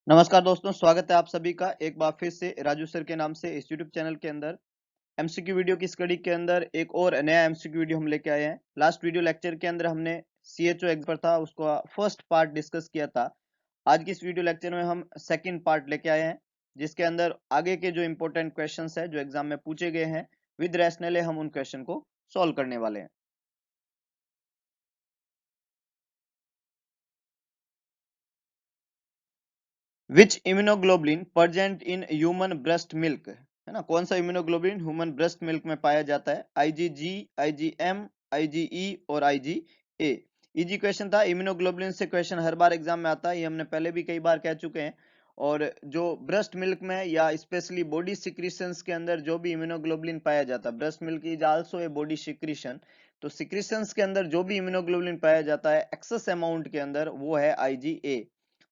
नमस्कार दोस्तों, स्वागत है आप सभी का एक बार फिर से राजू सर के नाम से इस यूट्यूब चैनल के अंदर एमसीक्यू वीडियो की स्टडी के अंदर एक और नया एमसीक्यू वीडियो हम लेके आए हैं। लास्ट वीडियो लेक्चर के अंदर हमने सीएचओ एग्जाम पर था, उसका फर्स्ट पार्ट डिस्कस किया था। आज की इस वीडियो लेक्चर में हम सेकंड पार्ट लेके आए हैं, जिसके अंदर आगे के जो इंपॉर्टेंट क्वेश्चंस है जो एग्जाम में पूछे गए हैं विद रैशनले हम उन क्वेश्चन को सॉल्व करने वाले हैं। Which immunoglobulin present in human breast milk, है ना, कौन सा इम्यूनोग्लोबुलिन ह्यूमन ब्रेस्ट मिल्क में पाया जाता है? आईजीजी, आईजीएम, आईजीई और आईजीए। इजी क्वेश्चन था। इम्यूनोग्लोबुलिन से क्वेश्चन हर बार एग्जाम में आता है, ये हमने पहले भी कई बार कह चुके हैं। और जो ब्रेस्ट मिल्क में या स्पेशली बॉडी सिक्रीशंस के अंदर जो भी इम्यूनोग्लोबुलिन पाया जाता है, breast milk is also a body secretion, तो सिक्रीशंस के अंदर जो भी इम्यूनोग्लोबुलिन पाया जाता है एक्सेस अमाउंट के अंदर, वो है आईजीए।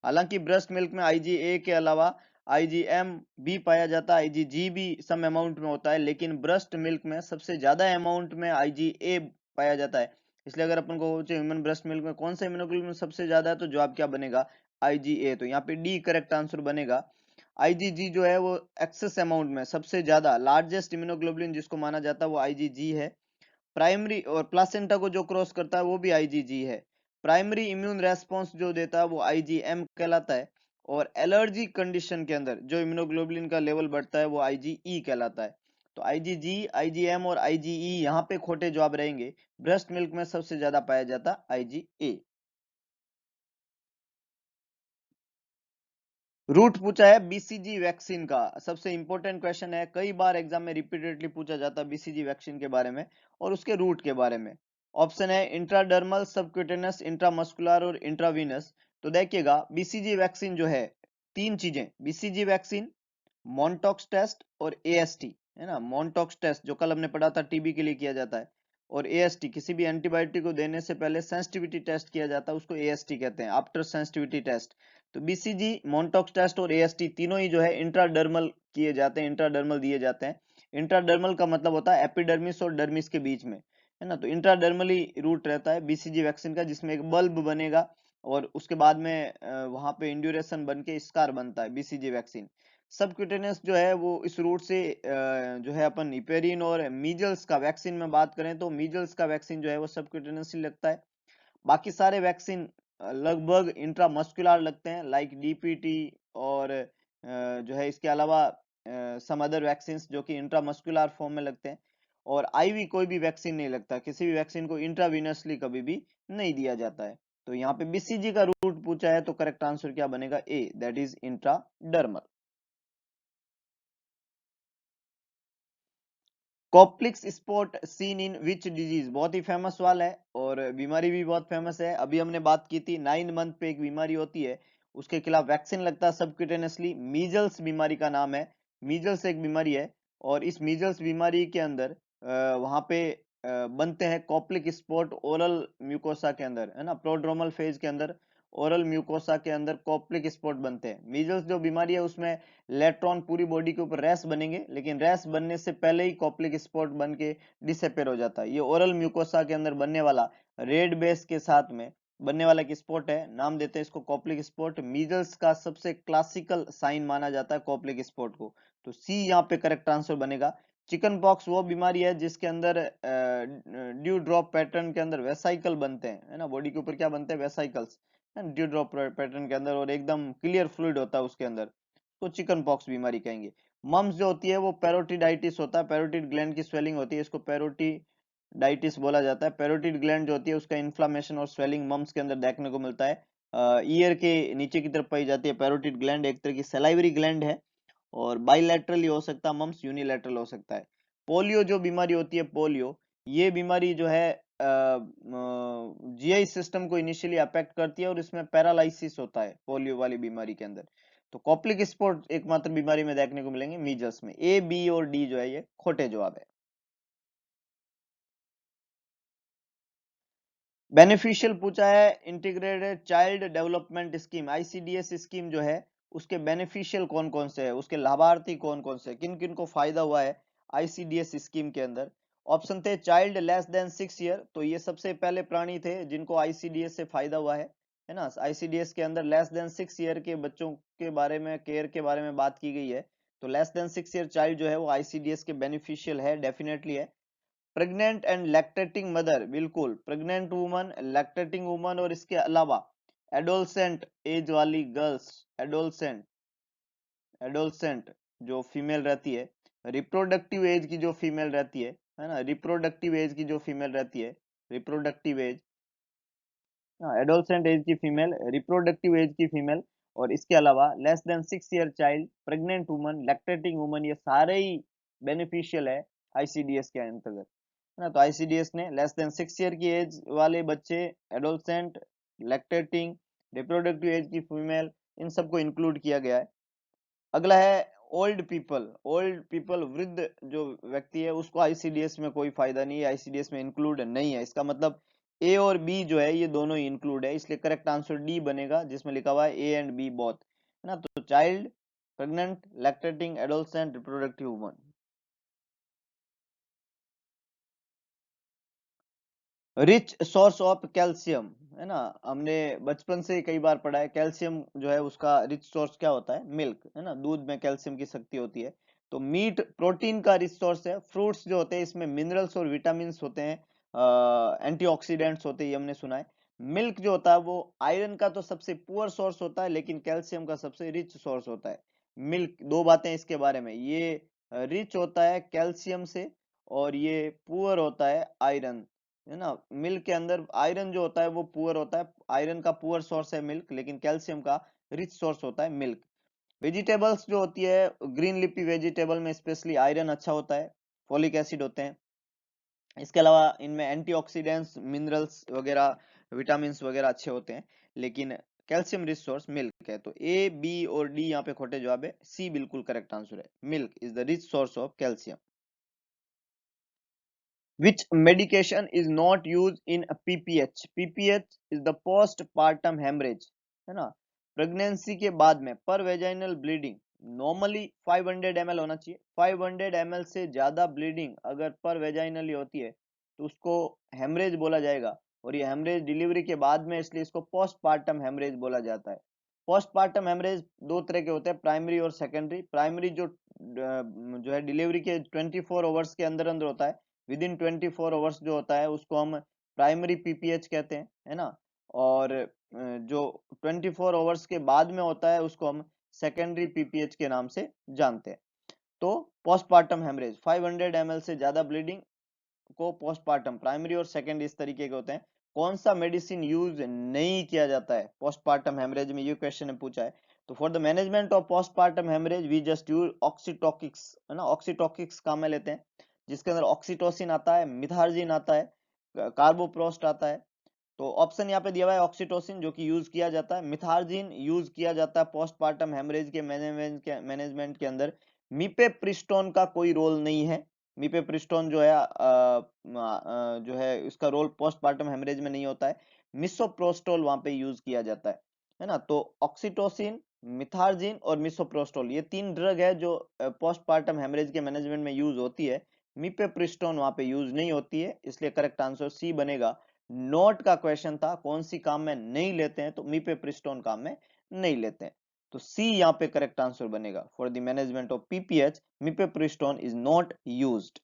हालांकि ब्रेस्ट मिल्क में आईजीए के अलावा आईजीएम भी पाया जाता है, आईजीजी भी सम अमाउंट में होता है, लेकिन ब्रेस्ट मिल्क में सबसे ज्यादा अमाउंट में आईजीए पाया जाता है। इसलिए अगर अपन को ह्यूमन ब्रेस्ट मिल्क में कौन सा इम्यूनोग्लोबुलिन सबसे ज्यादा है, तो जवाब क्या बनेगा? आईजीए। तो यहाँ पे डी करेक्ट आंसर बनेगा। आईजीजी जो है वो एक्सेस अमाउंट में सबसे ज्यादा लार्जेस्ट इम्यूनोग्लोबुलिन जिसको माना जाता है वो आईजीजी है। प्राइमरी और प्लासेंटा को जो क्रॉस करता है वो भी आईजीजी है। प्राइमरी इम्यून रेस्पॉन्स जो देता है वो आईजीएम कहलाता है। और एलर्जी कंडीशन के अंदर जो इम्यूनोग्लोबुलिन का लेवल बढ़ता है वो आईजीई कहलाता है। तो आईजीजी, आईजीएम और आईजीई यहाँ पे खोटे जवाब रहेंगे। ब्रेस्ट मिल्क में सबसे ज्यादा पाया जाता आईजीए। रूट पूछा है बीसीजी वैक्सीन का, सबसे इंपॉर्टेंट क्वेश्चन है, कई बार एग्जाम में रिपीटेडली पूछा जाता है बीसीजी वैक्सीन के बारे में और उसके रूट के बारे में। ऑप्शन है इंट्राडर्मल, सबक्यूटेनस, इंट्रामस्कुलर और इंट्रावीनस। तो देखिएगा, बीसीजी वैक्सीन जो है, तीन चीजें, बीसीजी वैक्सीन, मॉन्टॉक्स टेस्ट और एएसटी, है ना। मॉन्टॉक्स टेस्ट जो कल हमने पढ़ा था टीबी के लिए किया जाता है, और एएसटी किसी भी एंटीबायोटिक को देने से पहले सेंसिटिविटी टेस्ट किया जाता है, उसको एएसटी कहते हैं, आफ्टर सेंसिटिविटी टेस्ट। तो बीसीजी, मॉन्टॉक्स टेस्ट और एएसटी तीनों ही जो है इंट्राडर्मल किए जाते हैं, इंट्राडर्मल दिए जाते हैं। इंट्राडर्मल का मतलब होता है एपिडर्मिस और डर्मिस के बीच में, है ना। तो इंट्राडर्मली रूट रहता है बीसीजी वैक्सीन का, जिसमें एक बल्ब बनेगा और उसके बाद में वहां पे इंड्यूरेशन बन के स्कार बनता है बीसीजी वैक्सीन। सबक्यूटेनियस जो है वो इस रूट से जो है अपन इपेरिन और मीजल्स का वैक्सीन में बात करें तो मीजल्स का वैक्सीन जो है वो सबक्यूटेनियस ही लगता है। बाकी सारे वैक्सीन लगभग इंट्रामस्कुलर लगते हैं, लाइक डीपीटी और जो है इसके अलावा सम अदर वैक्सीन जो कि इंट्रामस्कुलर फॉर्म में लगते हैं। और आईवी कोई भी वैक्सीन नहीं लगता, किसी भी वैक्सीन को इंट्रावीनसली कभी भी नहीं दिया जाता है। तो यहाँ पे बीसीजी का रूट पूछा है तो करेक्ट आंसर क्या बनेगा? A, that is intradermal. Koplik's spot seen in which disease, बहुत ही फेमस सवाल है और बीमारी भी बहुत फेमस है। अभी हमने बात की थी 9 मंथ पे एक बीमारी होती है, उसके खिलाफ वैक्सीन लगता है सबक्यूटेनियसली। मीजल्स बीमारी का नाम है। मीजल्स एक बीमारी है और इस मीजल्स बीमारी के अंदर वहां पे बनते हैं कॉप्लिक स्पॉट ओरल म्यूकोसा के अंदर, है ना, प्रोड्रोमल फेज के अंदर ओरल म्यूकोसा के अंदर कॉप्लिक स्पॉट बनते हैं। मीजल्स जो बीमारी है उसमें इलेक्ट्रॉन पूरी बॉडी के ऊपर रैश बनेंगे, लेकिन रैश बनने से पहले ही कॉप्लिक स्पॉट बन के डिसअपेयर हो जाता है। ये ओरल म्यूकोसा के अंदर बनने वाला रेड बेस के साथ में बनने वाला एक स्पॉट है, नाम देते हैं इसको कॉप्लिक स्पॉट। मीजल्स का सबसे क्लासिकल साइन माना जाता है कॉप्लिक स्पॉट को, तो सी यहाँ पे करेक्ट आंसर बनेगा। चिकन पॉक्स वो बीमारी है जिसके अंदर ड्यू ड्रॉप पैटर्न के अंदर वेसाइकल बनते हैं, है ना, बॉडी के ऊपर क्या बनते हैं? वेसाइकल्स, ड्यू ड्रॉप पैटर्न के अंदर, और एकदम क्लियर फ्लूइड होता है उसके अंदर, तो चिकन पॉक्स बीमारी कहेंगे। मम्स जो होती है वो पेरोटिडाइटिस होता है, पेरोटिड ग्लैंड की स्वेलिंग होती है, इसको पेरोटिडाइटिस बोला जाता है। पेरोटिड ग्लैंड जो होती है उसका इन्फ्लामेशन और स्वेलिंग मम्स के अंदर देखने को मिलता है। ईयर के नीचे की तरफ पाई जाती है पेरोटिड ग्लैंड, एक तरह की सलाइवरी ग्लैंड है, और बाइलेटरली हो सकता है मम्स, यूनिलेटरल हो सकता है। पोलियो जो बीमारी होती है, पोलियो, ये बीमारी जो है जीआई सिस्टम को इनिशियली अफेक्ट करती है और इसमें पैरालाइसिस होता है पोलियो वाली बीमारी के अंदर। तो कॉप्लिक स्पॉट एकमात्र बीमारी में देखने को मिलेंगे मीजल्स में। ए, बी और डी जो है ये खोटे जवाब है। बेनिफिशियल पूछा है, integrated child development scheme, ICDS scheme जो है उसके बेनिफिशियल कौन कौन से है, उसके लाभार्थी कौन कौन से, किन किन को फायदा हुआ है आईसीडीएस स्कीम के अंदर? ऑप्शन थे चाइल्ड लेस देन 6 ईयर, तो ये सबसे पहले प्राणी थे जिनको आईसीडीएस से फायदा हुआ है। है ना। आईसीडीएस के अंदर लेस देन 6 ईयर के बच्चों के बारे में, केयर के बारे में बात की गई है। तो लेस देन 6 ईयर चाइल्ड जो है वो आईसीडीएस के बेनिफिशियल है, डेफिनेटली है। प्रेग्नेंट एंड लैक्टेटिंग मदर, बिल्कुल प्रेग्नेंट वुमन, लैक्टेटिंग वुमन, और इसके अलावा एडोलसेंट एज वाली गर्ल्स, एडोलसेंट एडोलसेंट जो फीमेल रहती है, रिप्रोडक्टिव एज की जो फीमेल रहती है ना, रिप्रोडक्टिव एज की जो फीमेल रहती है, रिप्रोडक्टिव एज, एडोलसेंट एज की फीमेल, रिप्रोडक्टिव एज की फीमेल, और इसके अलावा less than 6 year child, pregnant woman, lactating woman, ये सारे ही बेनिफिशियल है आईसीडीएस के अंतर्गत, है ना। तो आईसीडीएस ने लेस देन 6 ईयर की एज वाले बच्चे, एडोलसेंट, लैक्टेटिंग, रिप्रोडक्टिव एज की फीमेल, इन सबको इंक्लूड किया गया है। अगला है ओल्ड पीपल, ओल्ड पीपल, वृद्ध जो व्यक्ति है उसको आईसीडीएस में कोई फायदा नहीं है, आईसीडीएस में इंक्लूड नहीं है। इसका मतलब ए और बी जो है ये दोनों ही इंक्लूड है, इसलिए करेक्ट आंसर डी बनेगा, जिसमें लिखा हुआ है ए एंड बी बोथ, है ना। तो child, pregnant, lactating, adolescent, reproductive woman. Rich source of calcium, है ना, हमने बचपन से ही कई बार पढ़ा है, कैल्शियम जो है उसका रिच सोर्स क्या होता है, मिल्क, है ना, दूध में कैल्शियम की शक्ति होती है। तो मीट प्रोटीन का रिच सोर्स है। फ्रूट्स जो होते हैं इसमें मिनरल्स और विटामिन्स होते हैं, एंटीऑक्सीडेंट्स होते हैं, ये हमने सुना है। मिल्क जो होता है वो आयरन का तो सबसे पुअर सोर्स होता है, लेकिन कैल्शियम का सबसे रिच सोर्स होता है मिल्क। दो बातें इसके बारे में, ये रिच होता है कैल्शियम से, और ये पुअर होता है आयरन, है ना। मिल्क के अंदर आयरन जो होता है वो पुअर होता है, आयरन का पुअर सोर्स है मिल्क, लेकिन कैल्शियम का रिच सोर्स होता है मिल्क। वेजिटेबल्स जो होती है, ग्रीन लिपी वेजिटेबल में स्पेशली आयरन अच्छा होता है, फोलिक एसिड होते हैं। इसके अलावा इनमें एंटीऑक्सीडेंट्स, मिनरल्स वगैरह, विटामिन वगैरह अच्छे होते हैं, लेकिन कैल्शियम रिच सोर्स मिल्क है। तो ए, बी और डी यहाँ पे खोटे जवाब है, सी बिल्कुल करेक्ट आंसर है, milk is the rich source of calcium. Which medication is not used in a PPH? PPH is the postpartum hemorrhage, है ना। प्रेगनेंसी के बाद में पर वेजाइनल ब्लीडिंग नॉर्मली 500 ml होना चाहिए। 500 ml से ज्यादा ब्लीडिंग अगर पर वेजाइनली होती है तो उसको हेमरेज बोला जाएगा, और ये हेमरेज डिलीवरी के बाद में, इसलिए इसको पोस्टपार्टम हेमरेज बोला जाता है। पोस्टपार्टम हेमरेज दो तरह के होते हैं, प्राइमरी और सेकेंडरी। प्राइमरी जो है डिलीवरी के 24 आवर्स के अंदर अंदर होता है, विद इन 24 आवर्स जो होता है उसको हम प्राइमरी पीपीएच कहते हैं, है ना। और जो 24 आवर्स के बाद में होता है उसको हम सेकेंडरी पीपीएच के नाम से जानते हैं। तो पोस्टपार्टम हेमरेज 500 ml से ज्यादा ब्लीडिंग को पोस्टपार्टम, प्राइमरी और सेकेंडरी इस तरीके के होते हैं। कौन सा मेडिसिन यूज नहीं किया जाता है पोस्टपार्टम हेमरेज में, ये क्वेश्चन ने पूछा है। तो for the management of postpartum haemorrhage we just use oxytocics, है ना। ऑक्सीटोकिक्स काम में लेते हैं, जिसके अंदर ऑक्सीटोसिन आता है, मिथार्जिन आता है, कार्बोप्रोस्ट आता है। तो ऑप्शन यहाँ पे दिया हुआ है ऑक्सीटोसिन जो कि यूज किया जाता है, मिथार्जिन यूज किया जाता है पोस्टपार्टम हेमरेज के मैनेजमेंट के अंदर। मीपेप्रिस्टोन का कोई रोल नहीं है। मीपेप्रिस्टोन जो है जो है इसका रोल पोस्टपार्टम हेमरेज में नहीं होता है। मिसोप्रोस्टोल वहां पे यूज किया जाता है ना। तो ऑक्सीटोसिन, मिथार्जिन और मिसोप्रोस्टोल ये तीन ड्रग है जो पोस्टपार्टम हेमरेज के मैनेजमेंट में यूज होती है। मीपेप्रिस्टोन वहां पे यूज नहीं होती है, इसलिए करेक्ट आंसर सी बनेगा। नोट का क्वेश्चन था कौन सी काम में नहीं लेते हैं, तो मीपेप्रिस्टोन काम में नहीं लेते हैं, तो सी यहाँ पे करेक्ट आंसर बनेगा। For the management of PPH mifepristone is not used.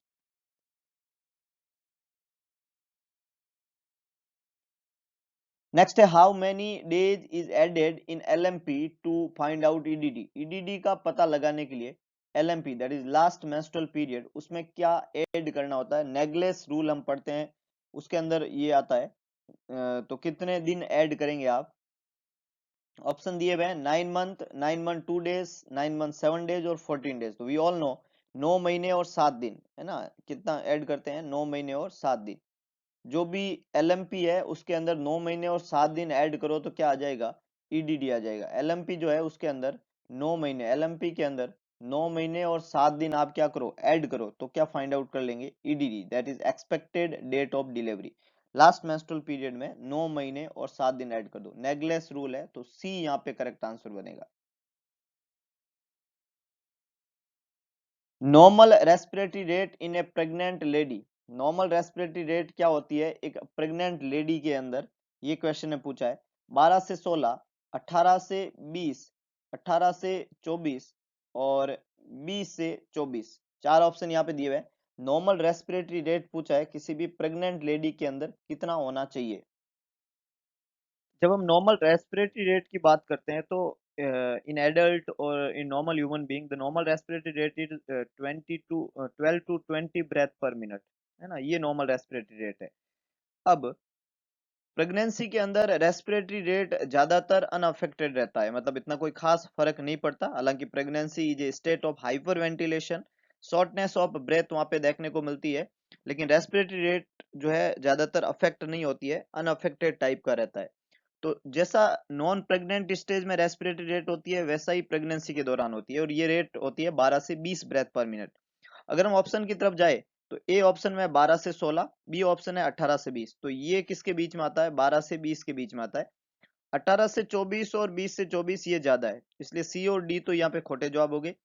Next है how many days is added in LMP to find out EDD. EDD का पता लगाने के लिए LMP that is last menstrual period, उसमें क्या ऐड करना होता है, नेगलेस रूल हम पढ़ते हैं, उसके अंदर ये आता है। तो कितने दिन ऐड करेंगे आप। ऑप्शन दिए हुए हैं 9 month, 9 month 2 days, 9 month 7 days और 14 डेज। तो वी ऑल नो 9 महीने और 7 दिन, है ना। कितना ऐड करते हैं, 9 महीने और 7 दिन। जो भी एलएमपी है उसके अंदर 9 महीने और 7 दिन ऐड करो तो क्या आ जाएगा, ईडीडी आ जाएगा। एलएमपी जो है उसके अंदर 9 महीने, एलएमपी के अंदर 9 महीने और 7 दिन आप क्या करो, ऐड करो, तो क्या फाइंड आउट कर लेंगे, EDD that is expected date of delivery. Last menstrual period में 9 महीने और 7 दिन ऐड कर दो, नेगलेस रूल है, तो सी यहाँ पे करेक्ट आंसर बनेगा। Normal respiratory rate in a pregnant lady, normal respiratory rate क्या होती है एक प्रेग्नेंट लेडी के अंदर, ये क्वेश्चन ने पूछा है। 12 से 16, 18 से 20, 18 से 24 और 20 से 24, चार ऑप्शन यहाँ पे दिए हुए हैं। नॉर्मल रेस्पिरेटरी रेट पूछा है किसी भी प्रेग्नेंट लेडी के अंदर कितना होना चाहिए। जब हम नॉर्मल रेस्पिरेटरी रेट की बात करते हैं तो इन एडल्ट और in normal human being the normal respiratory rate is 12 to 20 breath per minute, है ना, ये नॉर्मल रेस्पिरेटरी रेट है। अब प्रेगनेंसी के अंदर रेस्पिरेटरी रेट ज्यादातर अनअफेक्टेड रहता है, मतलब इतना कोई खास फर्क नहीं पड़ता। हालांकि pregnancy is a state of hyperventilation, shortness of breath वहां पे देखने को मिलती है, लेकिन रेस्पिरेटरी रेट जो है ज्यादातर अफेक्ट नहीं होती है, अनअफेक्टेड टाइप का रहता है। तो जैसा नॉन प्रेग्नेंट स्टेज में रेस्पिरेटरी रेट होती है वैसा ही प्रेगनेंसी के दौरान होती है, और ये रेट होती है 12 से 20 ब्रेथ पर मिनट। अगर हम ऑप्शन की तरफ जाए तो ए ऑप्शन में 12 से 16, बी ऑप्शन है 18 से 20, तो ये किसके बीच में आता है, 12 से 20 के बीच में आता है। 18 से 24 और 20 से 24 ये ज्यादा है, इसलिए सी और डी तो यहाँ पे खोटे जवाब हो गए।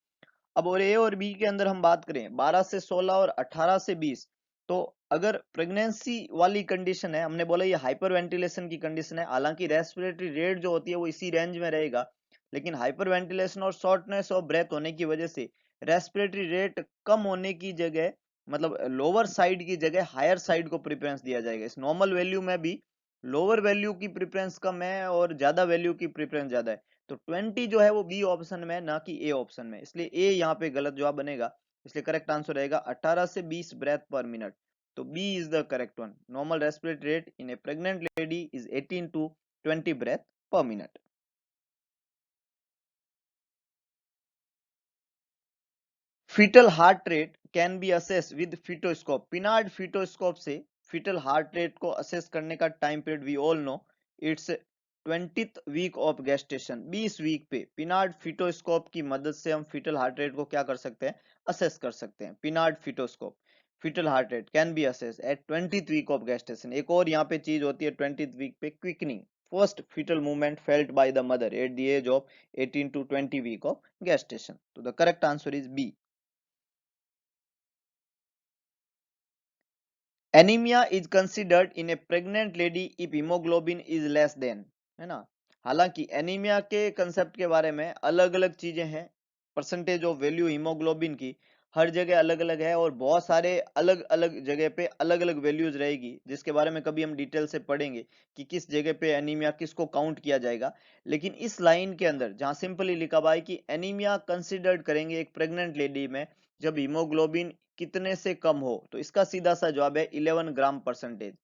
अब और ए और बी के अंदर हम बात करें 12 से 16 और 18 से 20, तो अगर प्रेगनेंसी वाली कंडीशन है, हमने बोला ये हाइपर वेंटिलेशन की कंडीशन है, हालांकि रेस्पिरेटरी रेट जो होती है वो इसी रेंज में रहेगा, लेकिन हाइपर वेंटिलेशन और शॉर्टनेस ऑफ ब्रेथ होने की वजह से रेस्पिरेटरी रेट कम होने की जगह, मतलब लोअर साइड की जगह हायर साइड को प्रेफरेंस दिया जाएगा। इस नॉर्मल वैल्यू में भी लोअर वैल्यू की प्रेफरेंस कम है और ज्यादा वैल्यू की प्रेफरेंस ज्यादा है। तो 20 जो है वो बी ऑप्शन में है, ना कि ए ऑप्शन में, इसलिए ए यहाँ पे गलत जवाब बनेगा। इसलिए करेक्ट आंसर रहेगा 18 से 20 ब्रेथ पर मिनट। तो B is the correct one. Normal respiratory rate in a pregnant lady is 18 to 20 breath per minute. Foetal heart rate can be assess with fetoscope. Pinard fetoscope से foetal heart rate को assess करने का time period we all know, it's 20th week of gestation. 20 week पे Pinard फीटोस्कोप की मदद से हम fetal heart rate को क्या कर सकते हैं, असेस कर सकते हैं। Pinard fetoscope foetal heart rate can be assess at 20th week of gestation. एक और यहाँ पे चीज होती है 20th वीक पे, quickening, first foetal movement felt by the mother at the age of 18 to 20 week of gestation. तो the correct answer is B. Anaemia is considered in a pregnant lady if haemoglobin is less than, है ना। हालांकि anaemia के concept के बारे में अलग अलग चीजें हैं, परसेंटेज ऑफ वैल्यू हीमोग्लोबिन की हर जगह अलग अलग है, और बहुत सारे अलग अलग जगह पे अलग अलग वैल्यूज रहेगी, जिसके बारे में कभी हम डिटेल से पढ़ेंगे कि किस जगह पे एनीमिया किसको काउंट किया जाएगा। लेकिन इस लाइन के अंदर जहां सिंपली लिखा हुआ है कि एनीमिया कंसिडर्ड करेंगे एक प्रेग्नेंट लेडी में जब हीमोग्लोबिन कितने से कम हो, तो इसका सीधा सा जवाब है 11 ग्राम परसेंटेज।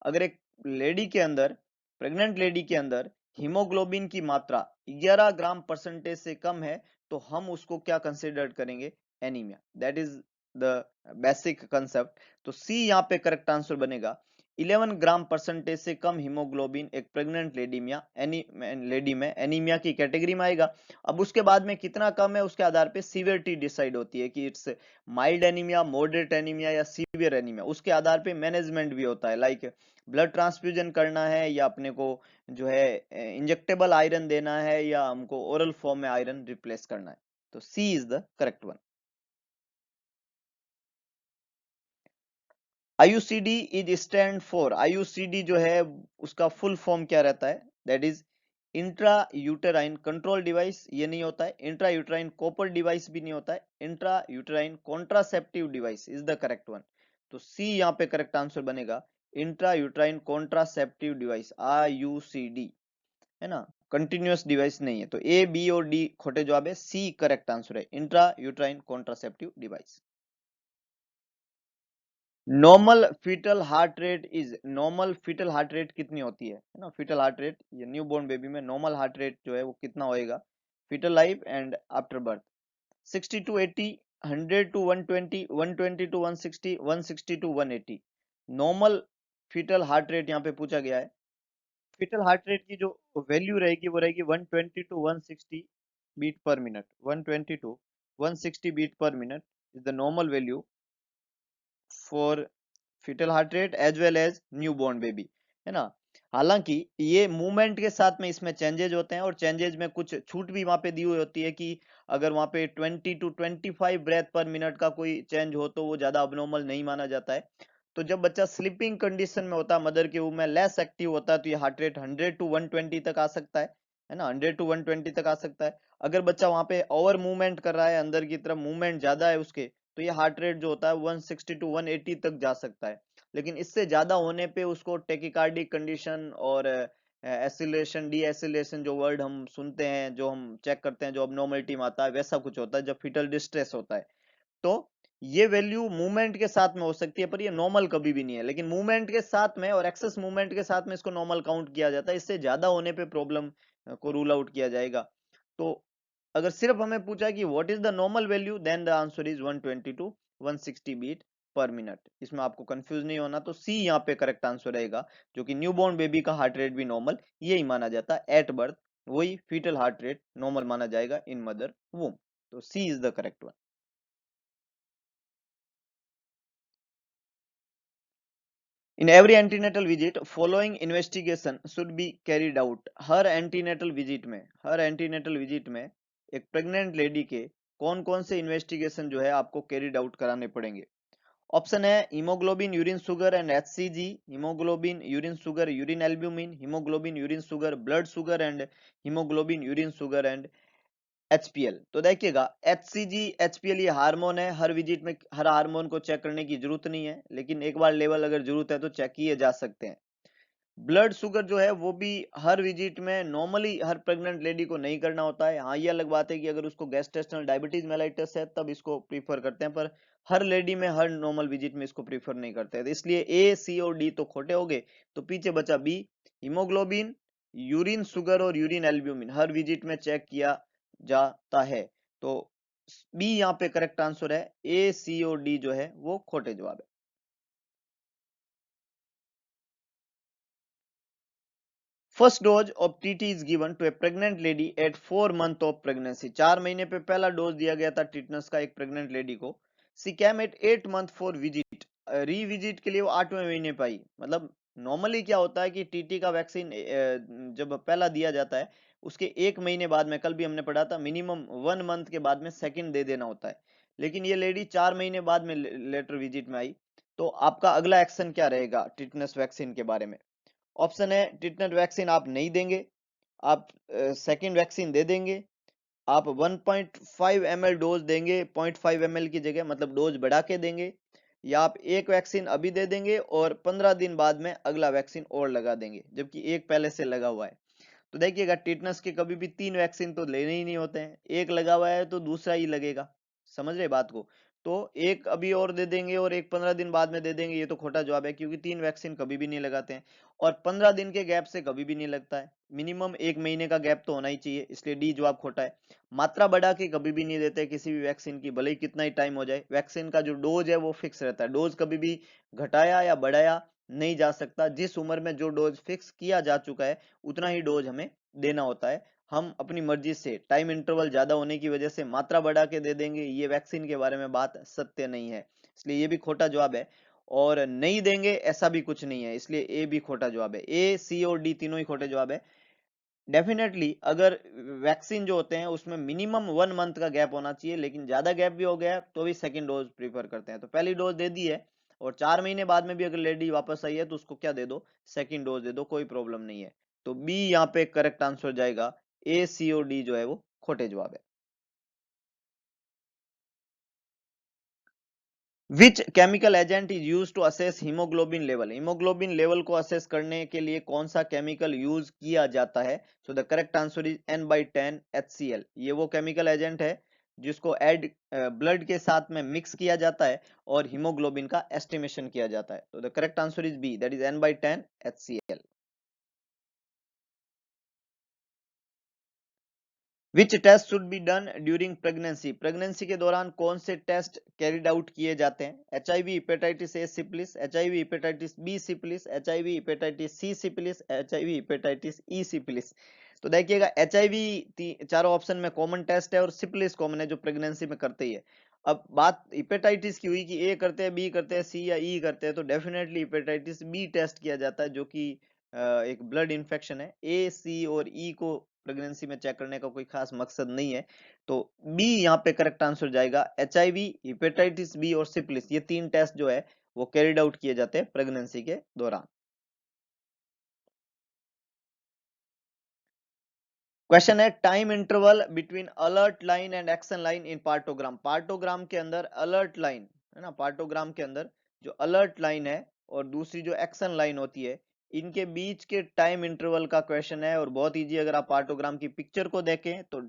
अगर एक लेडी के अंदर, प्रेग्नेंट लेडी के अंदर हीमोग्लोबिन की मात्रा 11 ग्राम परसेंटेज से कम है, तो हम उसको क्या कंसिडर करेंगे, anaemia. That is the basic concept. तो सी यहाँ पे करेक्ट आंसर बनेगा। 11 ग्राम परसेंटेज से कम हीमोग्लोबिन एक प्रेग्नेंट लेडी में एनीमिया की कैटेगरी में आएगा। अब उसके बाद में कितना कम है उसके आधार पे सीवियरिटी डिसाइड होती है कि it's mild anaemia, moderate anaemia या सीवियर एनीमिया। उसके आधार पे मैनेजमेंट भी होता है, लाइक ब्लड ट्रांसफ्यूजन करना है या अपने को जो है इंजेक्टेबल आयरन देना है या हमको ओरल फॉर्म में आयरन रिप्लेस करना है। तो C is the correct one. IUCD is stand for, IUCD जो है उसका फुल फॉर्म क्या रहता है, that is intra uterine control device, ये नहीं होता है। इंट्रा यूटेराइन कॉपर डिवाइस भी नहीं होता है। Intra uterine contraceptive device is the correct one. तो सी यहाँ पे करेक्ट आंसर बनेगा, intra uterine contraceptive device, IUCD, है ना, कंटिन्यूअस डिवाइस नहीं है। तो ए बी और डी खोटे जवाब है, सी करेक्ट आंसर है, intra uterine contraceptive device. Normal foetal heart rate is, normal foetal heart rate कितनी होती है ना, फीटल हार्ट रेट, ये न्यू बोर्न बेबी में नॉर्मल हार्ट रेट जो है वो कितना होएगा, foetal life and after birth. 60 to 80, 100 to 120, 120 to 160, 160 to 180। Normal foetal heart rate यहाँ पे पूछा गया है। फीटल हार्ट रेट की जो वैल्यू रहेगी वो रहेगी 120 to 160 beat per minute. 120 to 160 beat per minute is the normal value for foetal heart rate as well as new born baby, है ना। हालांकि ये मूवमेंट के साथ में इसमें चेंजेज होते हैं, और चेंजेज में कुछ छूट भी वहां पे दी हुई होती है कि अगर वहां पे 20 टू 25 ब्रेथ पर मिनट का कोई चेंज हो तो वो ज्यादा अबनॉर्मल नहीं माना जाता है। तो जब बच्चा स्लीपिंग कंडीशन में होता है, मदर के वूम में लेस एक्टिव होता है, तो ये हार्ट रेट 100 टू 120 तक आ सकता है ना, 100 टू 120 तक आ सकता है। अगर बच्चा वहां पे ओवर मूवमेंट कर रहा है, अंदर की तरफ मूवमेंट ज्यादा है उसके, तो ये हार्ट रेट जो होता है 160 टू 180 तक जा सकता है। लेकिन इससे ज्यादा होने पे उसको टेकिकार्डिक कंडीशन और एसिलेशन डी एसिलेशन जो वर्ड हम सुनते हैं, जो हम चेक करते हैं, जो अबनॉर्मलिटी में आता है, वैसा कुछ होता है जब फीटल डिस्ट्रेस होता है। तो ये वैल्यू मूवमेंट के साथ में हो सकती है, पर ये नॉर्मल कभी भी नहीं है। लेकिन मूवमेंट के साथ में और एक्सेस मूवमेंट के साथ में इसको नॉर्मल काउंट किया जाता है। इससे ज्यादा होने पे प्रॉब्लम को रूल आउट किया जाएगा। तो अगर सिर्फ हमें पूछा कि what is the normal value, then the answer is 120 to 160 beat per minute. इसमें आपको कंफ्यूज नहीं होना, तो सी यहाँ पे करेक्ट आंसर रहेगा, जो कि न्यूबॉर्न बेबी का हार्ट रेट भी नॉर्मल यही माना जाता है एट बर्थ। वही फीटल हार्ट रेट नॉर्मल माना जाएगा इन मदर वूम। तो C is the correct one. In every antenatal visit, following investigation should be carried out. Her antenatal visit में एक प्रेग्नेंट लेडी के कौन कौन से इन्वेस्टिगेशन जो है आपको कैरिड आउट कराने पड़ेंगे। ऑप्शन है haemoglobin, urine sugar and HCG, haemoglobin, urine sugar, urine albumin, haemoglobin, urine sugar, blood sugar and haemoglobin, urine sugar and HPL. तो देखिएगा एचसीजी एचपीएल ये हार्मोन है, हर विजिट में हर हार्मोन को चेक करने की जरूरत नहीं है, लेकिन एक बार लेवल अगर जरूरत है तो चेक किए जा सकते हैं। ब्लड शुगर जो है वो भी हर विजिट में नॉर्मली हर प्रेग्नेंट लेडी को नहीं करना होता है। हाँ, ये अलग बात है कि अगर उसको गैस्ट्रेशनल डायबिटीज मेलाइटस है तब इसको प्रीफर करते हैं, पर हर लेडी में हर नॉर्मल विजिट में इसको प्रीफर नहीं करते हैं। तो इसलिए ए सी और डी तो खोटे हो गए, तो पीछे बचा बी, हीमोग्लोबिन, यूरिन शुगर और यूरिन एल्ब्यूमिन हर विजिट में चेक किया जाता है। तो बी यहाँ पे करेक्ट आंसर है, ए सी और डी जो है वो खोटे जवाब है। First dose of TT is given to a pregnant lady at 4 month of pregnancy. 4 महीने पे पहला डोज दिया गया था टीटनस का एक प्रेग्नेंट लेडी को। She came at 8 month for visit, revisit के लिए वो 8वें महीने पे आई। मतलब नॉर्मली क्या होता है कि टीटी का वैक्सीन जब पहला दिया जाता है उसके 1 महीने बाद में, कल भी हमने पढ़ा था, मिनिमम 1 मंथ के बाद में सेकंड दे देना होता है। लेकिन ये लेडी 4 महीने बाद में लेटर विजिट में आई। तो आपका अगला एक्शन क्या रहेगा टिटनस वैक्सीन के बारे में। ऑप्शन है टिटनेट वैक्सीन आप नहीं देंगे, आप सेकंड वैक्सीन दे देंगे, आप 1.5 ml डोज देंगे 0.5 ml की जगह, मतलब डोज बढ़ा के देंगे, या आप एक वैक्सीन अभी दे देंगे और 15 दिन बाद में अगला वैक्सीन और लगा देंगे, जबकि एक पहले से लगा हुआ है। तो देखिएगा टिटनस के कभी भी 3 वैक्सीन तो लेने ही नहीं होते हैं, एक लगा हुआ है तो दूसरा ही लगेगा। समझ रहे बात को। तो एक अभी और दे देंगे और एक 15 दिन बाद में दे देंगे, ये तो खोटा जवाब है, क्योंकि 3 वैक्सीन कभी भी नहीं लगाते हैं और 15 दिन के गैप से कभी भी नहीं लगता है। मिनिमम 1 महीने का गैप तो होना ही चाहिए, इसलिए डी जवाब खोटा है। मात्रा बढ़ा के कभी भी नहीं देते किसी भी वैक्सीन की, भले ही कितना ही टाइम हो जाए। वैक्सीन का जो डोज है वो फिक्स रहता है, डोज कभी भी घटाया या बढ़ाया नहीं जा सकता। जिस उम्र में जो डोज फिक्स किया जा चुका है उतना ही डोज हमें देना होता है। हम अपनी मर्जी से टाइम इंटरवल ज्यादा होने की वजह से मात्रा बढ़ा के दे देंगे, ये वैक्सीन के बारे में बात सत्य नहीं है, इसलिए ये भी खोटा जवाब है। और नहीं देंगे ऐसा भी कुछ नहीं है, इसलिए ए भी खोटा जवाब है। ए सी और डी तीनों ही खोटे जवाब है। डेफिनेटली अगर वैक्सीन जो होते हैं उसमें मिनिमम 1 मंथ का गैप होना चाहिए, लेकिन ज्यादा गैप भी हो गया तो भी सेकंड डोज प्रीफर करते हैं। तो पहली डोज दे दी है और 4 महीने बाद में भी अगर लेडी वापस आई है तो उसको क्या दे दो, सेकंड डोज दे दो, कोई प्रॉब्लम नहीं है। तो बी यहाँ पे करेक्ट आंसर जाएगा, ए सी और डी जो है वो खोटे जवाब है। Which chemical agent is use to assess haemoglobin level. Haemoglobin level को असेस करने के लिए कौन सा केमिकल यूज किया जाता है। सो the correct answer is N/10 HCl। ये वो केमिकल एजेंट है जिसको एड ब्लड के साथ में मिक्स किया जाता है और हीमोग्लोबिन का एस्टिमेशन किया जाता है। तो the correct answer is B, that is N/10 HCl। Which test should be done during pregnancy. Pregnancy के दौरान कौन से टेस्ट कैरिड आउट किए जाते हैं। HIV hepatitis A syphilis, HIV hepatitis B syphilis, HIV hepatitis C syphilis, HIV hepatitis E syphilis. तो देखिएगा HIV चारों ऑप्शन में कॉमन टेस्ट है और सिपिलिस कॉमन है जो प्रेगनेंसी में करते ही है। अब बात हेपेटाइटिस की हुई कि ए करते हैं, बी करते हैं, सी या ई करते हैं, तो डेफिनेटली हेपेटाइटिस बी टेस्ट किया जाता है जो कि एक ब्लड इन्फेक्शन है। ए सी और ई को प्रेगनेंसी में चेक करने का कोई खास मकसद नहीं है। तो बी यहाँ पे करेक्ट आंसर जाएगा। HIV हेपेटाइटिस बी और सिपिलिस ये 3 टेस्ट जो है वो कैरिड आउट किए जाते हैं प्रेगनेंसी के दौरान। क्वेश्चन है time interval between alert line and action line in partogram. Partogram के अंदर अलर्ट लाइन है ना, पार्टोग्राम के अंदर जो अलर्ट लाइन है और दूसरी जो एक्शन लाइन होती है, इनके बीच के टाइम इंटरवल का क्वेश्चन है। और बहुत इजी, अगर आप पार्टोग्राम की पिक्चर को देखें तो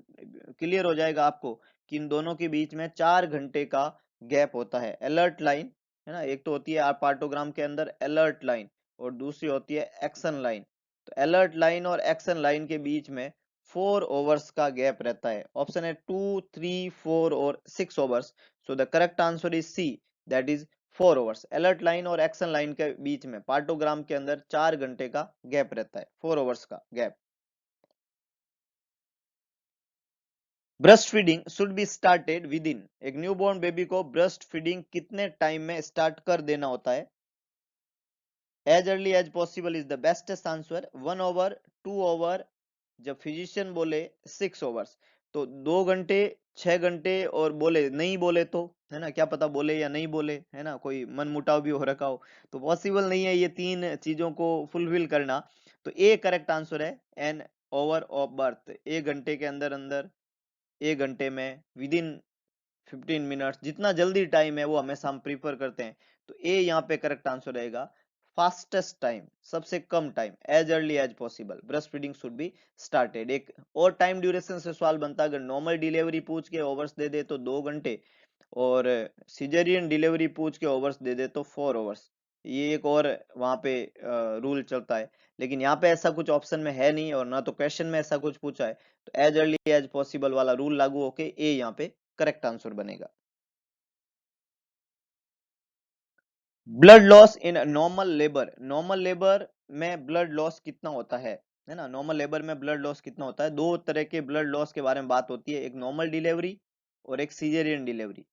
क्लियर हो जाएगा आपको कि इन दोनों के बीच में 4 घंटे का गैप होता है। अलर्ट लाइन है ना, एक तो होती है पार्टोग्राम के अंदर अलर्ट लाइन और दूसरी होती है एक्शन लाइन। तो अलर्ट लाइन और एक्शन लाइन के बीच में 4 ओवर्स का गैप रहता है। ऑप्शन है 2, 3, 4 और 6 hours. So the correct answer is C, that is 4 hours. Alert line और एक्शन लाइन के बीच में पार्टोग्राम के अंदर 4 घंटे का गैप रहता है, 4 ओवर्स का गैप। Breast feeding should be started within. एक न्यूबॉर्न बेबी को ब्रेस्ट फीडिंग कितने टाइम में स्टार्ट कर देना होता है? As early as possible is the bestest answer. 1 hour, 2 hour, जब फिजिशियन बोले 6 ओवर्स। तो 2 घंटे, 6 घंटे और बोले नहीं बोले तो, है ना, क्या पता बोले या नहीं बोले, है ना, कोई मन मुटाव भी हो रखा हो, तो पॉसिबल नहीं है ये तीन चीजों को फुलफिल करना। तो ए करेक्ट आंसर है, एन ओवर ऑफ बर्थ। 1 घंटे के अंदर अंदर, 1 घंटे में, विद इन 15 मिनट्स, जितना जल्दी टाइम है वो हमेशा हम प्रीफर करते हैं। तो ए यहाँ पे करेक्ट आंसर रहेगा। फास्टेस्ट टाइम, सबसे कम time, as early as possible breast feeding should be started. एक और टाइम ड्यूरेशन से सवाल बनता, अगर नॉर्मल डिलीवरी पूछ के ओवर्स दे दे तो 2 घंटे, और सिजेरियन डिलीवरी पूछ के ओवर्स दे दे तो 4 ओवर्स। ये एक और वहां पे रूल चलता है, लेकिन यहाँ पे ऐसा कुछ ऑप्शन में है नहीं और ना तो क्वेश्चन में ऐसा कुछ पूछा है। तो एज अर्ली एज पॉसिबल वाला रूल लागू होके ए यहाँ पे करेक्ट आंसर बनेगा। Blood loss in normal labour. Normal labour में ब्लड लॉस कितना होता है ना, नॉर्मल लेबर में ब्लड लॉस कितना होता है? दो तरह के ब्लड लॉस के बारे में बात होती है, एक नॉर्मल डिलीवरी और एक सीजेरियन डिलीवरी।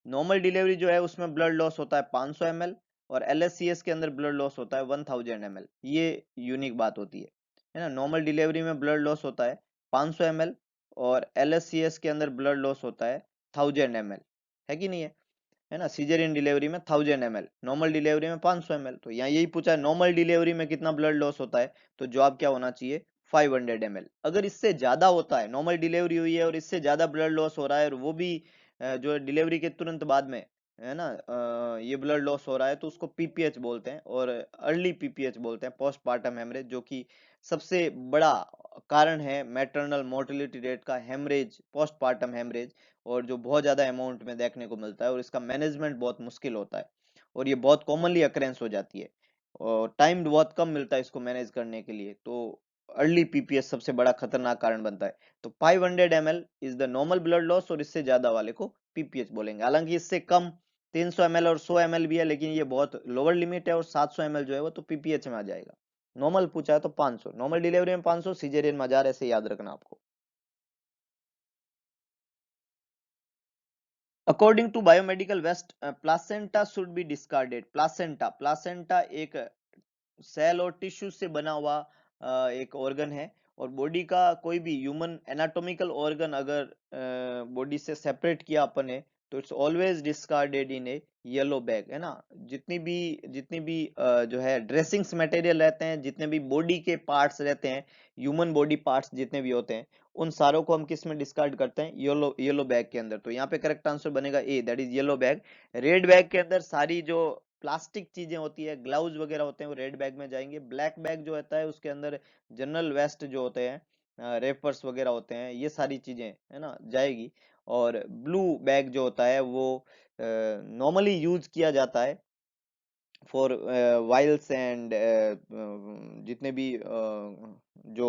नॉर्मल डिलीवरी जो है उसमें ब्लड लॉस होता है 500 ml, और एलएससीएस के अंदर ब्लड लॉस होता है 1000 ml। ये यूनिक बात होती है ना, नॉर्मल डिलीवरी में ब्लड लॉस होता है 500 ml, और एलएससीएस के अंदर ब्लड लॉस होता है 1000 ml, है कि नहीं है ना। सीजरियन डिलीवरी में 1000 ml, नॉर्मल डिलीवरी में 500 ml। तो यहाँ यही पूछा है नॉर्मल डिलीवरी में कितना ब्लड लॉस होता है, तो जवाब क्या होना चाहिए? 500 ml। अगर इससे ज्यादा होता है, नॉर्मल डिलीवरी हुई है और इससे ज्यादा ब्लड लॉस हो रहा है, और वो भी जो डिलीवरी के तुरंत बाद में, है ना, ये ब्लड लॉस हो रहा है, तो उसको पीपीएच बोलते हैं, और अर्ली पीपीएच बोलते हैं, पोस्ट पार्टम हेमरेज, जो कि सबसे बड़ा कारण है मैटरनल मोर्टेलिटी रेट का, हेमरेज, पोस्ट पार्टम हेमरेज, और जो बहुत ज्यादा अमाउंट में देखने को मिलता है, और इसका मैनेजमेंट बहुत मुश्किल होता है, और ये बहुत कॉमनली अक्रेंस हो जाती है, और टाइम बहुत कम मिलता है इसको मैनेज करने के लिए। तो अर्ली पीपीएस सबसे बड़ा खतरनाक कारण बनता है। तो 500 ml is the normal blood loss, और इससे ज्यादा वाले को पीपीएच बोलेंगे। हालांकि इससे कम 300 ml और 100 ml भी है, लेकिन ये बहुत लोअर लिमिट है, और 700 ml जो है वो तो पीपीएच में आ जाएगा। नॉर्मल पूछा है तो 500, नॉर्मल डिलीवरी में 500, सीजेरियन में 1000, ऐसे याद रखना आपको। According to biomedical waste, placenta should be discarded. Placenta, placenta एक सेल और टिश्यू से बना हुआ एक ऑर्गन है, और बॉडी का कोई भी ह्यूमन एनाटॉमिकल ऑर्गन अगर बॉडी से सेपरेट किया अपन ने, तो it's always discarded in A yellow bag, है ना। जितनी भी जो है ड्रेसिंग्स मटेरियल रहते हैं, जितने भी बॉडी के पार्ट्स रहते हैं, ह्यूमन बॉडी पार्ट्स जितने भी होते हैं, उन सारों को हम किस में डिस्कार्ड करते हैं? येलो येलो बैग के अंदर। तो यहाँ पे करेक्ट आंसर बनेगा A, that is yellow bag. Red bag के अंदर सारी जो प्लास्टिक चीजें होती है, ग्लव्स वगैरह होते हैं, वो रेड बैग में जाएंगे। ब्लैक बैग जो होता है उसके अंदर जनरल वेस्ट जो होते हैं, रेपर्स वगैरह होते हैं, ये सारी चीजें, है ना, जाएगी। और ब्लू बैग जो होता है वो नॉर्मली यूज किया जाता है फॉर वाइल्स एंड जितने भी जो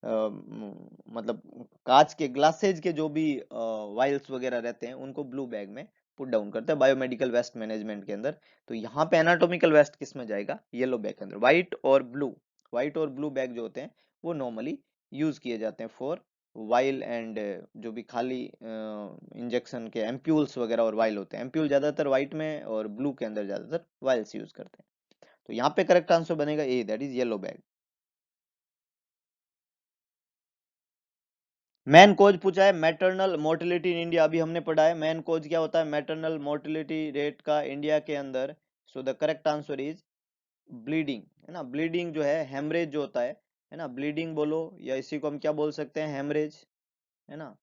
मतलब कांच के ग्लासेज के जो भी वाइल्स वगैरह रहते हैं, उनको ब्लू बैग में पुट डाउन करते हैं बायोमेडिकल वेस्ट मैनेजमेंट के अंदर। तो यहाँ पे एनाटॉमिकल वेस्ट किस में जाएगा? येलो बैग के अंदर। व्हाइट और ब्लू बैग जो होते हैं वो नॉर्मली यूज किए जाते हैं फॉर वाइल एंड जो भी खाली इंजेक्शन के एम्प्यूल्स वगैरह और वाइल होते हैं। एम्प्यूल ज्यादातर व्हाइट में और ब्लू के अंदर ज्यादातर वाइल्स यूज करते हैं। तो यहाँ पे करेक्ट आंसर बनेगा A, that is yellow bag. Main cause पूछा है मैटरनल मोर्टेलिटी इन इंडिया। अभी हमने पढ़ा है मैन कोज क्या होता है। मैटरनल मोर्टेलिटी रेट का इंडिया के अंदर सो the correct answer is bleeding, है ना। ब्लीडिंग जो है, हेमरेज जो होता है ना, ब्लीडिंग बोलो या इसी को हम क्या बोल सकते हैं, हेमरेज, है ना,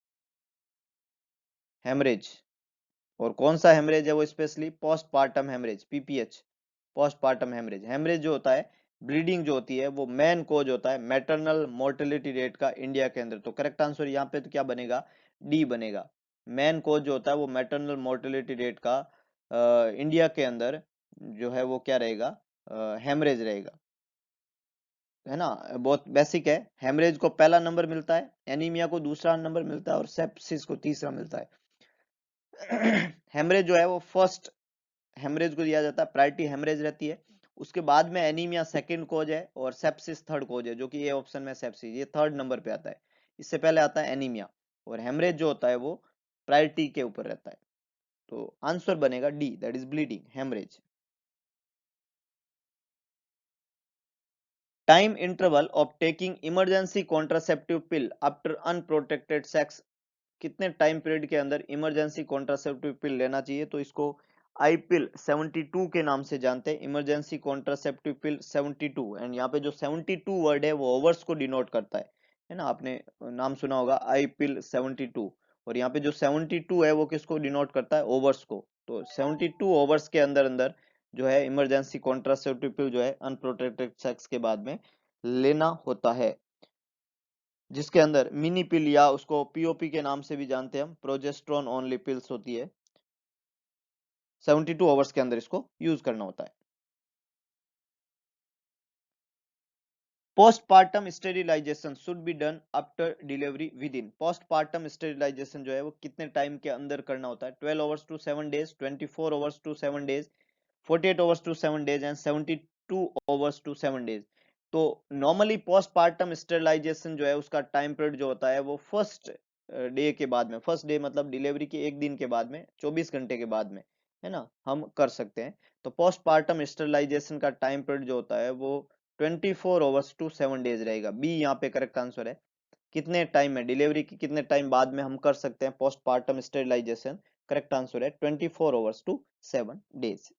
हेमरेज। और कौन सा हेमरेज है वो, specially post partum haemorrhage, PPH, post partum haemorrhage. Haemorrhage जो होता है, ब्लीडिंग जो होती है, वो मेन कोज होता है मैटरनल मोर्टेलिटी रेट का इंडिया के अंदर। तो करेक्ट आंसर यहाँ पे तो क्या बनेगा, डी बनेगा। मेन कोज जो होता है वो मैटरनल मोर्टेलिटी रेट का इंडिया के अंदर जो है वो क्या रहेगा, हेमरेज रहेगा, है ना। बहुत बेसिक है। हेमरेज को पहला नंबर मिलता है, एनीमिया को दूसरा नंबर मिलता है और सेप्सिस को तीसरा मिलता है। हेमरेज जो है वो फर्स्ट हेमरेज को दिया जाता है, प्रायोरिटी हेमरेज रहती है। उसके बाद में एनीमिया सेकंड कोज है और सेप्सिस थर्ड कोज है, जो कि ए ऑप्शन में सेप्सिस ये थर्ड नंबर पे आता है। इससे पहले आता है एनीमिया, और हेमरेज जो होता है वो प्रायोरिटी के ऊपर रहता है। तो आंसर बनेगा D, that is bleeding, haemorrhage. Time interval of taking emergency contraceptive pill after unprotected sex, कितने टाइम पीरियड के अंदर इमरजेंसी कॉन्ट्रासेप्टिव पिल लेना चाहिए। तो इसको आई पिल 72 के नाम से जानते हैं, इमरजेंसी कॉन्ट्रासेप्टिव पिल 72। एंड यहाँ पे जो 72 वर्ड है वो ओवर्स को डिनोट करता है ना। आपने नाम सुना होगा आई पिल 72, और यहाँ पे जो 72 है वो किसको डिनोट करता है, ओवर्स को। तो 72 ओवर्स के अंदर अंदर जो है इमरजेंसी कॉन्ट्रासेप्टिव पिल जो है अनप्रोटेक्टेड सेक्स के बाद में लेना होता है, जिसके अंदर मिनी पिल या उसको पीओपी के नाम से भी जानते हैं हम, प्रोजेस्ट्रॉन ओनली पिल्स होती है। 72 आवर्स के अंदर इसको यूज करना होता है। Postpartum sterilisation should be done after delivery within, postpartum sterilisation जो है वो कितने टाइम के अंदर करना होता है, 12 hours to 7 days, 24 hours to 7 days, 48 hours to 7 days and 72 hours to 7 days. तो नॉर्मली पोस्टपार्टम स्टेरिलाइजेशन जो है उसका टाइम पीरियड जो होता है वो फर्स्ट डे के बाद में, फर्स्ट डे मतलब डिलीवरी के एक दिन के बाद में, 24 घंटे के बाद में, है ना, हम कर सकते हैं। तो पोस्टपार्टम स्टेरिलाइजेशन का टाइम पीरियड जो होता है वो 24 आवर्स टू 7 डेज रहेगा। बी यहाँ पे करेक्ट आंसर है। कितने टाइम में, डिलीवरी के कितने टाइम बाद में हम कर सकते हैं पोस्टपार्टम स्टेरिलाइजेशन, करेक्ट आंसर है 24 आवर्स टू 7 डेज।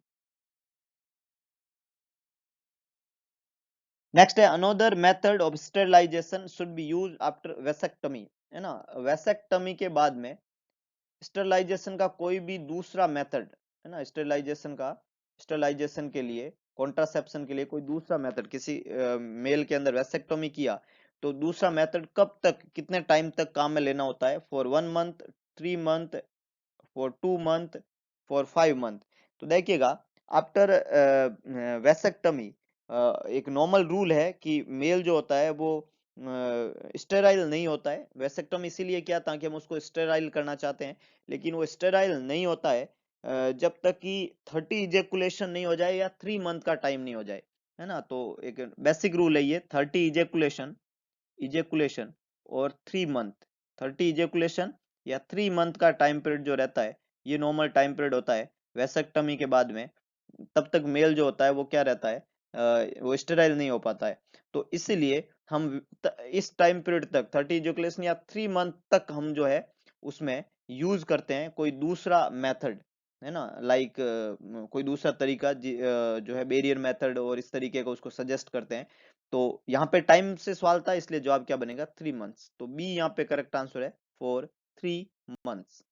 नेक्स्ट है another method of sterilisation should be use after vasectomy, है ना। वेसेक्टमी के बाद में स्टेरिलाइजेशन का कोई भी दूसरा मेथड, है ना, स्टेरिलाइजेशन का, स्टेरिलाइजेशन के लिए, कॉन्ट्रासेप्शन के लिए कोई दूसरा मेथड, किसी मेल के अंदर वेसेक्टोमी किया तो दूसरा मेथड कब तक, कितने टाइम तक काम में लेना होता है, for 1 month, 3 month, for 2 month, for 5 month. तो देखिएगा, आफ्टर वेसेक्टमी एक नॉर्मल रूल है कि मेल जो होता है वो स्टेराइल नहीं होता है। वेसेक्टमी इसीलिए किया ताकि हम उसको स्टेराइल करना चाहते हैं, लेकिन वो स्टेराइल नहीं होता है जब तक कि 30 इजेकुलेशन नहीं हो जाए या 3 मंथ का टाइम नहीं हो जाए, है ना। तो एक बेसिक रूल है ये, 30 इजेकुलेशन, इजेकुलेशन और 3 मंथ, 30 इजेकुलेशन या 3 मंथ का टाइम पीरियड जो रहता है, ये नॉर्मल टाइम पीरियड होता है वेसेक्टमी के बाद में। तब तक मेल जो होता है वो क्या रहता है, वो स्टेराइल नहीं हो पाता है। तो इसीलिए हम इस टाइम पीरियड तक 30 इजेकुलेशन या 3 मंथ तक हम जो है उसमें यूज करते हैं कोई दूसरा मेथड, है ना, लाइक कोई दूसरा तरीका जो है बैरियर मेथड, और इस तरीके का उसको सजेस्ट करते हैं। तो यहाँ पे टाइम से सवाल था, इसलिए जवाब क्या बनेगा, 3 मंथ्स। तो बी यहाँ पे करेक्ट आंसर है, for 3 months.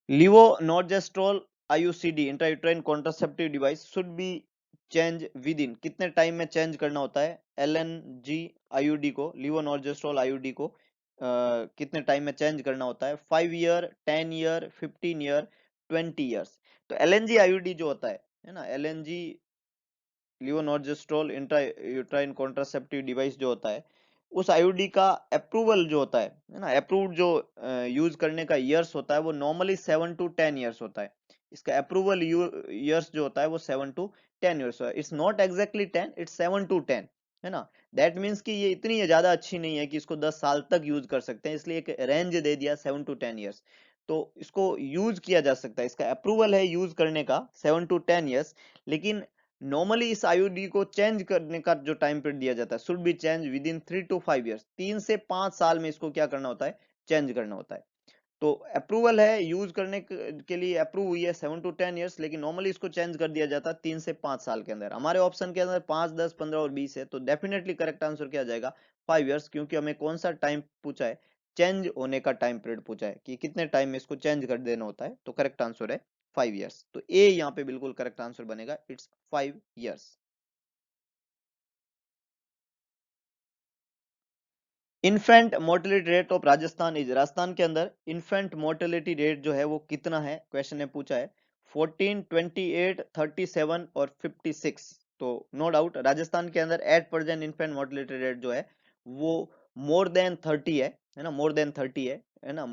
Levonorgestrel IUCD, intrauterine contraceptive device, should be change within, कितने टाइम में चेंज करना होता है एलएनजी आईयूडी को, लिवोनॉर्जेस्ट्रोल आईयूडी को कितने टाइम में चेंज करना होता है, 5 ईयर, 10 ईयर, 15 ईयर, 20 ईयर्स। तो एलएनजी आईयूडी जो होता है ना, एलएनजी लिवोनॉर्जेस्ट्रोल इंट्रायूटेराइन कॉन्ट्रासेप्टिव डिवाइस जो होता है, उस आईयूडी का अप्रूवल जो होता है ना, अप्रूव्ड जो यूज करने का ईयर्स होता है वो नॉर्मली 7 to 10 ईयर्स होता है। इसका अप्रूवल ईयर्स जो होता है वो 7 to 10 ईयर्स है। It's not exactly 10, it's 7 to 10, है ना। दैट मीन्स कि ये इतनी ज्यादा अच्छी नहीं है कि इसको 10 साल तक यूज कर सकते हैं, इसलिए एक रेंज दे दिया 7 to 10 ईयर्स। तो इसको यूज किया जा सकता है, इसका अप्रूवल है यूज करने का 7 to 10 ईयर्स। लेकिन नॉर्मली इस आईओडी को चेंज करने का जो टाइम पीरियड दिया जाता है, should be change with in 3 to 5 years, 3 से 5 साल में इसको क्या करना होता है, चेंज करना होता है। तो अप्रूवल है यूज करने के लिए अप्रूव हुई है 7 to 10 years, लेकिन नॉर्मली इसको चेंज कर दिया जाता है 3 से 5 साल के अंदर। हमारे ऑप्शन के अंदर 5, 10, 15 और 20 है, तो डेफिनेटली करेक्ट आंसर क्या जाएगा 5 years, क्योंकि हमें कौन सा टाइम पूछा है, चेंज होने का टाइम पीरियड पूछा है कि कितने टाइम में इसको चेंज कर देना होता है, तो करेक्ट आंसर है 5 years। तो ए यहाँ पे बिल्कुल करेक्ट आंसर बनेगा, it's 5 years। Infant mortality rate of Rajasthan is, Rajasthan के अंदर इन्फेंट मोर्टेलिटी रेट जो है वो कितना है, क्वेश्चन ने पूछा है 14, 28, 37 और 56। तो नो डाउट राजस्थान के अंदर at present infant mortality rate जो है वो मोर देन 30 है ना, मोर देन 30 है ना।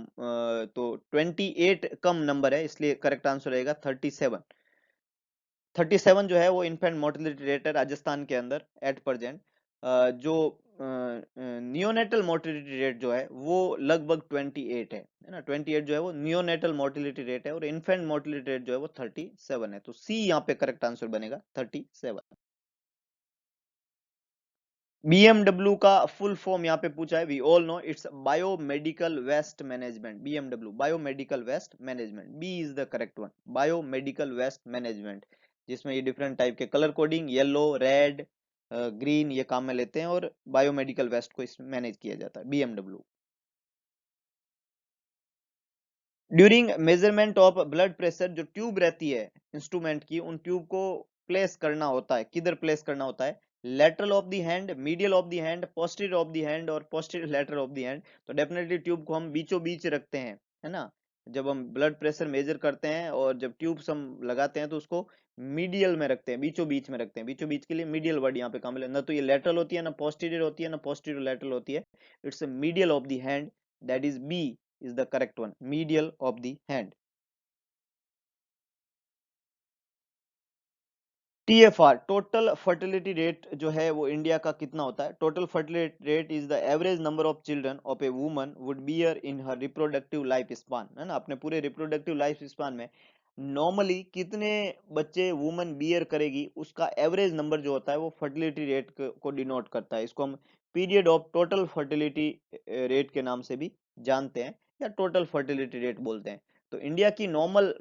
तो 28 कम नंबर है, इसलिए करेक्ट आंसर रहेगा 37। 37 जो है वो इन्फेंट मोर्टेलिटी रेट है राजस्थान के अंदर एट प्रेजेंट। जो नियोनेटल मोर्टेलिटी रेट जो है वो लगभग 28 है ना, 28 जो है वो नियोनेटल मोर्टेलिटी रेट है, और इन्फेंट मोर्टेलिटी रेट जो है वो 37 है। तो सी यहाँ पे करेक्ट आंसर बनेगा 37। बीएमडब्ल्यू का फुल फॉर्म यहाँ पे पूछा है, we all know it's biomedical waste management, BMW biomedical waste management, B is the correct one, biomedical waste management, जिसमें ये डिफरेंट टाइप के colour coding yellow, red, green ये काम में लेते हैं, और बायोमेडिकल वेस्ट को इसमें मैनेज किया जाता है BMW. During measurement of blood pressure, जो ट्यूब रहती है इंस्ट्रूमेंट की, उन ट्यूब को प्लेस करना होता है, किधर प्लेस करना होता है, lateral of the hand, medial of the hand, posterior of the hand और posterior lateral of the hand. तो डेफिनेटली ट्यूब को हम बीचों बीच रखते हैं, है ना। जब हम ब्लड प्रेशर मेजर करते हैं और जब ट्यूब्स हम लगाते हैं तो उसको मीडियल में रखते हैं, बीचों बीच में रखते हैं। बीचों बीच के लिए मीडियल वर्ड यहाँ पे काम है, ना तो ये लेटरल होती है, ना पोस्टीरियर होती है, ना पोस्टीरियर लेटरल होती है, it's medial of the hand, that is B is the correct one, medial of the hand। TFR total fertility rate जो है वो इंडिया का कितना होता है, total fertility rate is the average number of children of a woman would bear in her reproductive life span, है ना, अपने पूरे रिप्रोडक्टिव लाइफ स्पान में नॉर्मली कितने बच्चे वुमन बियर करेगी, उसका एवरेज नंबर जो होता है वो फर्टिलिटी रेट को डिनोट करता है। इसको हम period of total fertility rate के नाम से भी जानते हैं, या टोटल फर्टिलिटी रेट बोलते हैं। तो इंडिया की नॉर्मल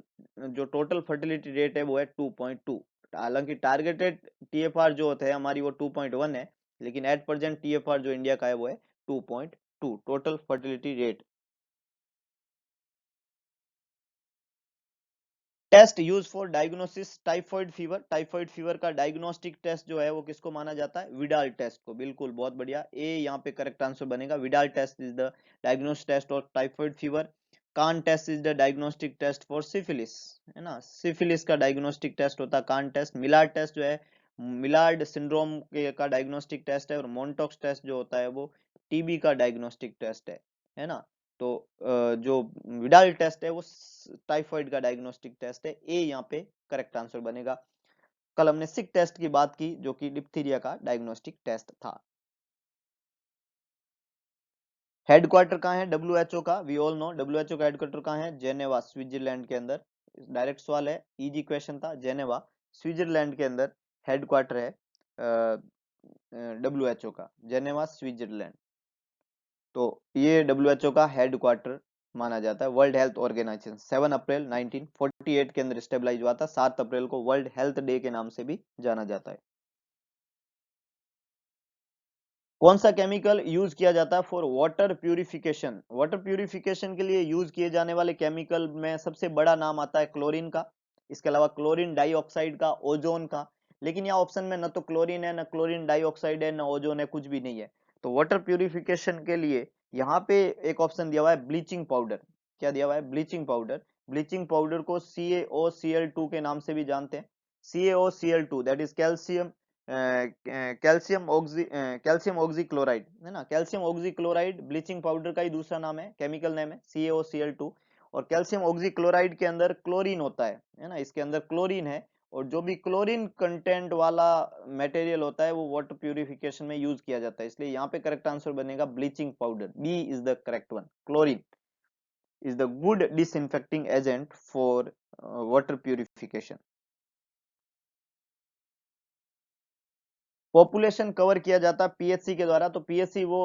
जो टोटल फर्टिलिटी रेट है वो है 2.2। हालांकि टारगेटेड टीएफआर जो होता है हमारी वो 2.1 है, लेकिन एट प्रेजेंट टीएफआर जो इंडिया का है वो है 2.2 total fertility rate. Test use for diagnosis typhoid fever, typhoid fever का डायग्नोस्टिक टेस्ट जो है वो किसको माना जाता है, विडाल टेस्ट को। बिल्कुल बहुत बढ़िया, ए यहाँ पे करेक्ट आंसर बनेगा, Widal test is the diagnostic test of typhoid fever. Kahn test is the diagnostic test for syphilis, है ना, सिफिलिस का डायग्नोस्टिक टेस्ट होता है कान टेस्ट। मिलार्ड टेस्ट जो है मिलार्ड सिंड्रोम के का डायग्नोस्टिक टेस्ट है, और मोन्टॉक्स टेस्ट जो होता है वो टीबी का डायग्नोस्टिक टेस्ट है ना। तो जो विडाल टेस्ट है वो टाइफाइड का डायग्नोस्टिक टेस्ट है, ए यहाँ पे करेक्ट आंसर बनेगा। कल हमने सिक टेस्ट की बात की जो कि डिप्थीरिया का डायग्नोस्टिक टेस्ट था। हेडक्वार्टर कहाँ है डब्ल्यूएचओ का, वी ऑल नो डब्ल्यूएचओ का हेडक्वार्टर कहाँ है, जेनेवा स्विट्जरलैंड के अंदर। डायरेक्ट सवाल है, इजी क्वेश्चन था, जेनेवा स्विट्जरलैंड के अंदर हेडक्वार्टर है डब्ल्यूएचओ का, जेनेवा स्विट्जरलैंड। तो ये डब्ल्यूएचओ का हेडक्वार्टर माना जाता है। वर्ल्ड हेल्थ ऑर्गेनाइजेशन 7 अप्रैल 1948 के अंदर स्टेबलाइज हुआ था, 7 अप्रैल को वर्ल्ड हेल्थ डे के नाम से भी जाना जाता है। कौन सा केमिकल यूज किया जाता है for water purification, water purification के लिए यूज किए जाने वाले केमिकल में सबसे बड़ा नाम आता है क्लोरीन का, इसके अलावा क्लोरीन डाइऑक्साइड का, ओजोन का। लेकिन यहाँ ऑप्शन में न तो क्लोरीन है, न क्लोरीन डाइऑक्साइड है, न ओजोन है, कुछ भी नहीं है। तो वाटर प्यूरिफिकेशन के लिए यहाँ पे एक ऑप्शन दिया हुआ है ब्लीचिंग पाउडर। क्या दिया हुआ है, ब्लीचिंग पाउडर। ब्लीचिंग पाउडर को CaOCl2 के नाम से भी जानते हैं। CaOCl2 that is calcium, calcium oxychloride, है ना, कैल्शियम ऑक्सीक्लोराइड ब्लीचिंग पाउडर का ही दूसरा नाम है, केमिकल नेम है CaOCl2। और कैल्शियम ऑक्सीक्लोराइड के अंदर क्लोरीन होता है ना, इसके अंदर क्लोरीन है। और जो भी क्लोरीन कंटेंट वाला मटेरियल होता है वो वाटर प्यूरिफिकेशन में यूज किया जाता है, इसलिए यहाँ पे करेक्ट आंसर बनेगा bleaching powder, B is the correct one. Chlorine is the good disinfecting agent for water purification। Population cover किया जाता है पीएचसी के द्वारा। तो पीएचसी वो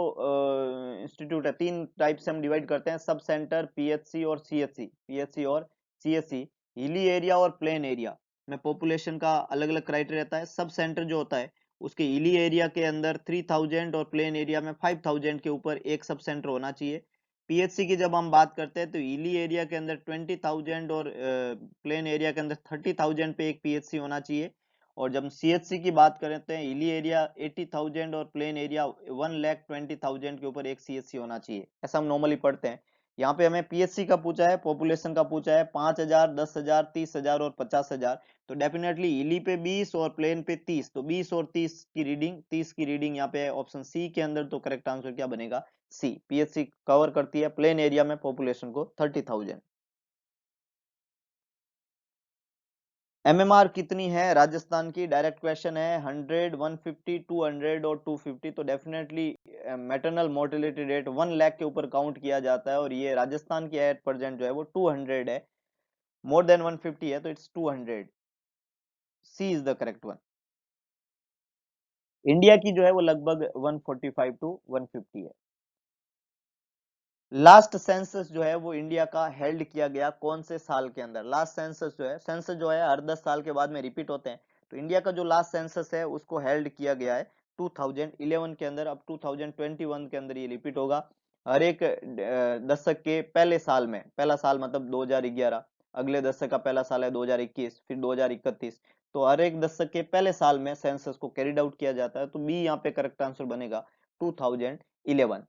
इंस्टीट्यूट है, तीन टाइप से हम डिवाइड करते हैं, सब सेंटर, पीएचसी और सीएचसी। पीएचसी और सीएचसी हिली एरिया और प्लेन एरिया में पॉपुलेशन का अलग अलग क्राइटेरिया रहता है। सब सेंटर जो होता है उसके हिली एरिया के अंदर 3000 और प्लेन एरिया में 5000 के ऊपर एक सब सेंटर होना चाहिए। पीएचसी की जब हम बात करते हैं तो हिली एरिया के अंदर 20,000 और प्लेन एरिया के अंदर 30,000 पे एक पीएचसी होना चाहिए। और जब सीएचसी की बात करते हैं, हिली एरिया 80,000 और प्लेन एरिया 1,20,000 के ऊपर एक सीएचसी होना चाहिए, ऐसा हम नॉर्मली पढ़ते हैं। यहाँ पे हमें पीएचसी का पूछा है, पॉपुलेशन का पूछा है, 5,000, 10,000, 30,000 और 50,000। तो डेफिनेटली हिली पे 20 और प्लेन पे 30, तो 20 और 30 की रीडिंग, 30 की रीडिंग यहाँ पे ऑप्शन सी के अंदर। तो करेक्ट आंसर क्या बनेगा? सी। पीएचसी कवर करती है प्लेन एरिया में पॉपुलेशन को 30,000। एमएमआर कितनी है राजस्थान की? डायरेक्ट क्वेश्चन है। 100, 150, 200 और 250। तो definitely maternal mortality rate 1 lakh के ऊपर काउंट किया जाता है, और ये राजस्थान की एट प्रेजेंट जो है वो 200 है। मोर देन 150 है तो it's 200। C is the correct one. India की जो है वो लगभग 145 टू 150 है। लास्ट सेंसस जो है वो इंडिया का हेल्ड किया गया कौन से साल के अंदर? लास्ट सेंसस जो है, सेंसस जो है हर 10 साल के बाद में रिपीट होते हैं। तो इंडिया का जो लास्ट सेंसस है उसको हेल्ड किया गया है 2011 के अंदर। अब 2021 के अंदर ये रिपीट होगा। हर एक दशक के पहले साल में, पहला साल मतलब 2011, अगले दशक का पहला साल है 2021, फिर 2031। तो हर एक दशक के पहले साल में सेंसस को कैरिड आउट किया जाता है। तो बी यहाँ पे करेक्ट आंसर बनेगा 2011।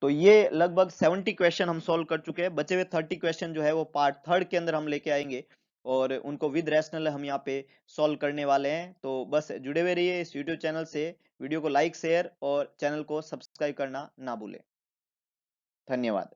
तो ये लगभग 70 क्वेश्चन हम सॉल्व कर चुके हैं। बचे हुए 30 क्वेश्चन जो है वो पार्ट थर्ड के अंदर हम लेके आएंगे, और उनको विद रैशनल हम यहाँ पे सॉल्व करने वाले हैं। तो बस जुड़े हुए रहिए इस यूट्यूब चैनल से। वीडियो को लाइक, शेयर और चैनल को सब्सक्राइब करना ना भूलें। धन्यवाद।